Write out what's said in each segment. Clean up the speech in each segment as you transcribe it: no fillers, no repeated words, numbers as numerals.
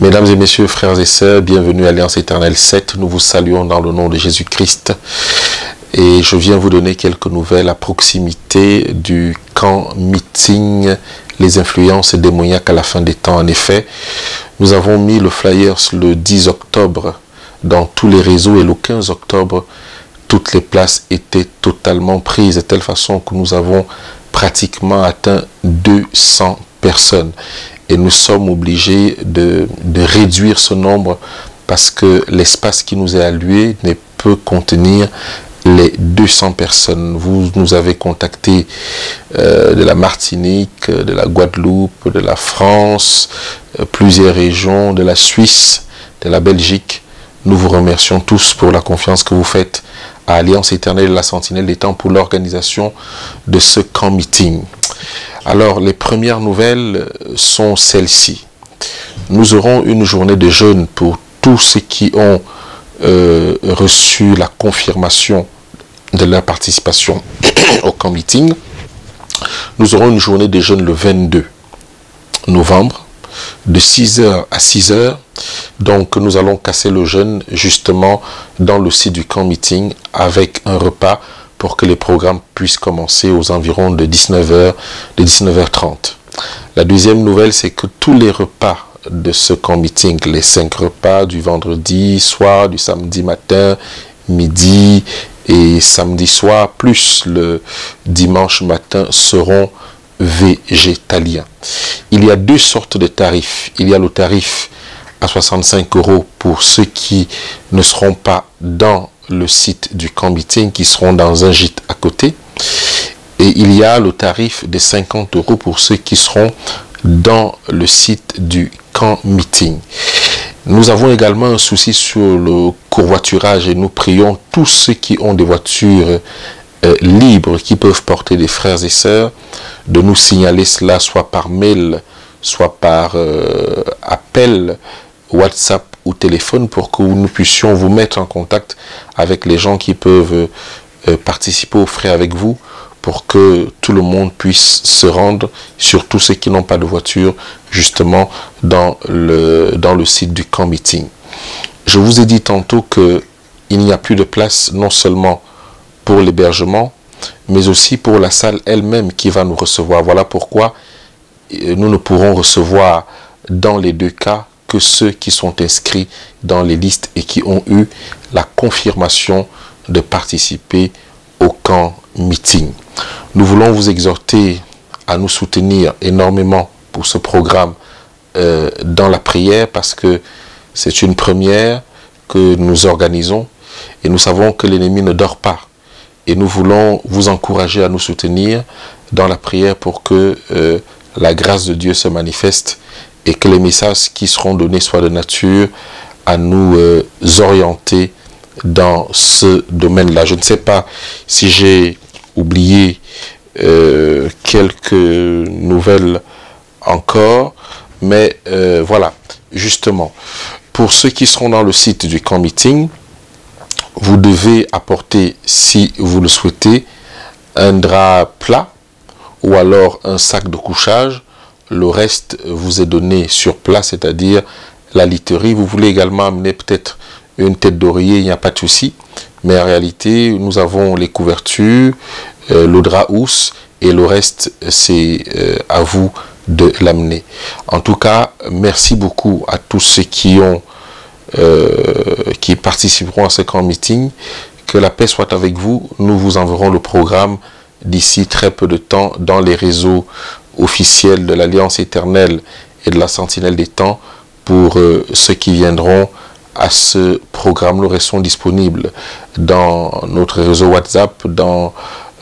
Mesdames et messieurs, frères et sœurs, bienvenue à Alliance Éternelle 7. Nous vous saluons dans le nom de Jésus-Christ. Et je viens vous donner quelques nouvelles à proximité du camp meeting Les influences démoniaques à la fin des temps. En effet, nous avons mis le flyers le 10 octobre dans tous les réseaux et le 15 octobre, toutes les places étaient totalement prises de telle façon que nous avons pratiquement atteint 200 personnes. Et nous sommes obligés de réduire ce nombre parce que l'espace qui nous est alloué ne peut contenir les 200 personnes. Vous nous avez contacté de la Martinique, de la Guadeloupe, de la France, plusieurs régions, de la Suisse, de la Belgique. Nous vous remercions tous pour la confiance que vous faites à Alliance Éternelle et la Sentinelle des Temps pour l'organisation de ce camp meeting. Alors, les premières nouvelles sont celles-ci. Nous aurons une journée de jeûne pour tous ceux qui ont reçu la confirmation de leur participation au camp meeting. Nous aurons une journée de jeûne le 22 novembre, de 6h à 6h. Donc, nous allons casser le jeûne justement dans le site du camp meeting avec un repas pour que les programmes puissent commencer aux environs de 19h, de 19h30. La deuxième nouvelle, c'est que tous les repas de ce camp meeting, les 5 repas du vendredi soir, du samedi matin, midi et samedi soir, plus le dimanche matin, seront végétaliens. Il y a deux sortes de tarifs. Il y a le tarif à 65 € pour ceux qui ne seront pas dans le site du camp meeting, qui seront dans un gîte à côté. Et il y a le tarif de 50 € pour ceux qui seront dans le site du camp meeting. Nous avons également un souci sur le covoiturage et nous prions tous ceux qui ont des voitures libres, qui peuvent porter des frères et sœurs, de nous signaler cela soit par mail, soit par appel, WhatsApp ou téléphone, pour que nous puissions vous mettre en contact avec les gens qui peuvent participer aux frais avec vous, pour que tout le monde puisse se rendre, surtout ceux qui n'ont pas de voiture, justement dans le site du camp meeting. Je vous ai dit tantôt qu'il n'y a plus de place non seulement pour l'hébergement, mais aussi pour la salle elle-même qui va nous recevoir. Voilà pourquoi nous ne pourrons recevoir dans les deux cas que ceux qui sont inscrits dans les listes et qui ont eu la confirmation de participer au camp meeting. Nous voulons vous exhorter à nous soutenir énormément pour ce programme dans la prière, parce que c'est une première que nous organisons et nous savons que l'ennemi ne dort pas. Et nous voulons vous encourager à nous soutenir dans la prière pour que la grâce de Dieu se manifeste et que les messages qui seront donnés soient de nature à nous orienter dans ce domaine-là. Je ne sais pas si j'ai oublié quelques nouvelles encore, mais voilà, justement, pour ceux qui seront dans le site du camp meeting, vous devez apporter, si vous le souhaitez, un drap plat ou alors un sac de couchage. Le reste vous est donné sur place, c'est-à-dire la literie. Vous voulez également amener peut-être une tête d'oreiller, il n'y a pas de souci. Mais en réalité, nous avons les couvertures, le drap housse, et le reste, c'est à vous de l'amener. En tout cas, merci beaucoup à tous ceux qui participeront à ce camp meeting. Que la paix soit avec vous. Nous vous enverrons le programme d'ici très peu de temps dans les réseaux officiels de l'Alliance Éternelle et de la Sentinelle des Temps pour ceux qui viendront à ce programme. Nous restons disponibles dans notre réseau WhatsApp, dans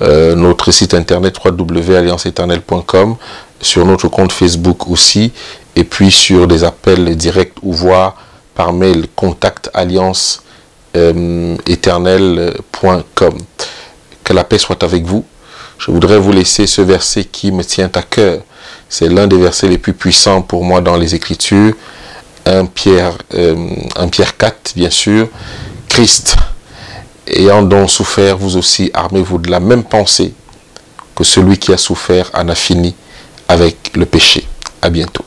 notre site internet www.allianceeternelle.com, sur notre compte Facebook aussi, et puis sur des appels directs ou voire par mail contact@allianceeternelle.com. Que la paix soit avec vous. Je voudrais vous laisser ce verset qui me tient à cœur. C'est l'un des versets les plus puissants pour moi dans les Écritures. 1 Pierre 4, bien sûr. Christ, ayant donc souffert, vous aussi, armez-vous de la même pensée que celui qui a souffert en a fini avec le péché. À bientôt.